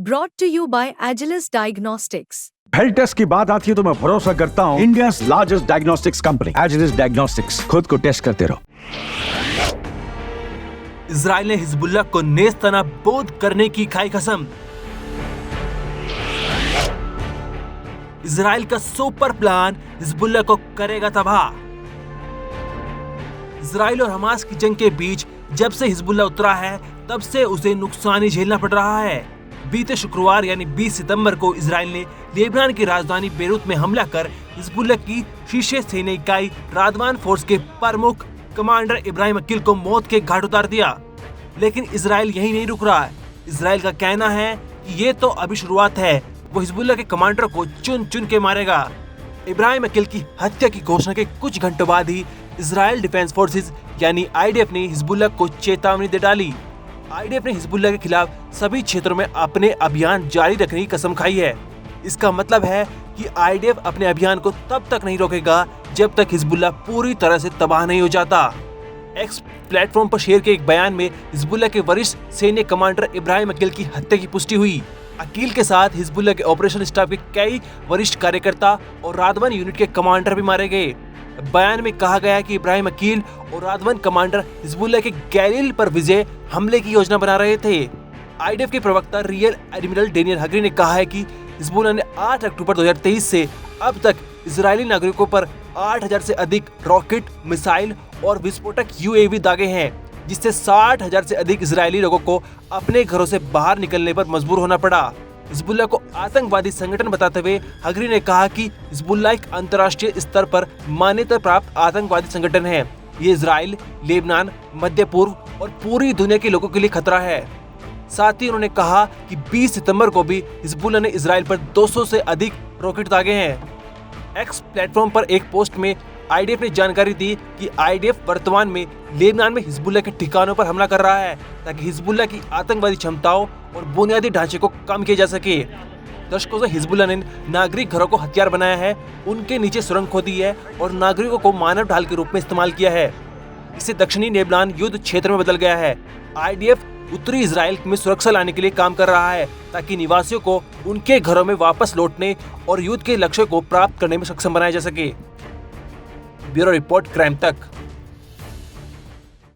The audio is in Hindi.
Brought to you by Agilus Diagnostics. Health test की बात आती है तो मैं भरोसा करता हूँ India largest diagnostics company Agilus diagnostics. खुद को टेस्ट करते रहो। इजराइल ने हिजबुल्लाह को नेस्तनाबूद करने की खाई कसम। इजराइल का सुपर प्लान हिजबुल्लाह को करेगा तबाह। इजराइल और हमास की जंग के बीच जब से हिजबुल्लाह उतरा है तब से उसे नुकसान ही झेलना पड़ रहा है। बीते शुक्रवार यानी 20 सितंबर को इजराइल ने लेबनान की राजधानी बेरूत में हमला कर हिजबुल्लाह की शीर्ष सैन्य इकाई रादवान फोर्स के प्रमुख कमांडर इब्राहिम अकील को मौत के घाट उतार दिया। लेकिन इजराइल यही नहीं रुक रहा है। इजराइल का कहना है कि ये तो अभी शुरुआत है, वो हिजबुल्लाह के कमांडर को चुन चुन के मारेगा। इब्राहिम अकील की हत्या की घोषणा के कुछ घंटों बाद ही इजराइल डिफेंस फोर्सेज यानी आईडीएफ ने हिजबुल्लाह को चेतावनी दे डाली। आईडीएफ ने हिजबुल्लाह के खिलाफ सभी क्षेत्रों में अपने अभियान जारी रखने की कसम खाई है। इसका मतलब है कि आईडीएफ अपने अभियान को तब तक नहीं रोकेगा जब तक हिजबुल्लाह पूरी तरह से तबाह नहीं हो जाता। एक्स प्लेटफॉर्म पर शेयर के एक बयान में हिजबुल्लाह के वरिष्ठ सैन्य कमांडर इब्राहिम अकील की हत्या की पुष्टि हुई। अकील के साथ हिजबुल्लाह के ऑपरेशन स्टाफ के कई वरिष्ठ कार्यकर्ता और रादवान यूनिट के कमांडर भी मारे गए। बयान में कहा गया है कि इब्राहिम अकील और रादवान कमांडर हिजबुल्लाह के गैलील पर विजय हमले की योजना बना रहे थे। आईडीएफ के प्रवक्ता रियल एडमिरल डेनियल हगरी ने कहा है कि हिजबुल्लाह ने 8 अक्टूबर 2023 से अब तक इजरायली नागरिकों पर 8000 से अधिक रॉकेट, मिसाइल और विस्फोटक यूएवी दागे हैं, जिससे 60,000 से अधिक इजरायली लोगों को अपने घरों से बाहर निकलने पर मजबूर होना पड़ा। हिजबुल्लाह को आतंकवादी संगठन बताते हुए हगरी ने कहा कि हिजबुल्लाह एक अंतर्राष्ट्रीय स्तर पर मान्यता प्राप्त आतंकवादी संगठन है। ये इजराइल, लेबनान, मध्य पूर्व और पूरी दुनिया के लोगों के लिए खतरा है। साथ ही उन्होंने कहा कि 20 सितंबर को भी हिजबुल्लाह ने इजराइल पर 200 से अधिक रॉकेट दागे हैं। एक्स प्लेटफॉर्म पर एक पोस्ट में आईडीएफ ने जानकारी दी कि आईडीएफ वर्तमान में लेबनान में हिजबुल्लाह के ठिकानों पर हमला कर रहा है ताकि हिजबुल्लाह की आतंकवादी क्षमताओं और बुनियादी ढांचे को कम किया जा सके। दशकों से हिजबुल्लाह ने नागरिक घरों को हथियार बनाया है, उनके नीचे सुरंग खोदी है और नागरिकों को मानव ढाल के रूप में इस्तेमाल किया है। इससे दक्षिणी लेबनान युद्ध क्षेत्र में बदल गया है। आईडीएफ उत्तरी इजराइल में सुरक्षा लाने के लिए काम कर रहा है ताकि निवासियों को उनके घरों में वापस लौटने और युद्ध के लक्ष्य को प्राप्त करने में सक्षम बनाया जा सके। ब्यूरो रिपोर्ट, क्राइम तक।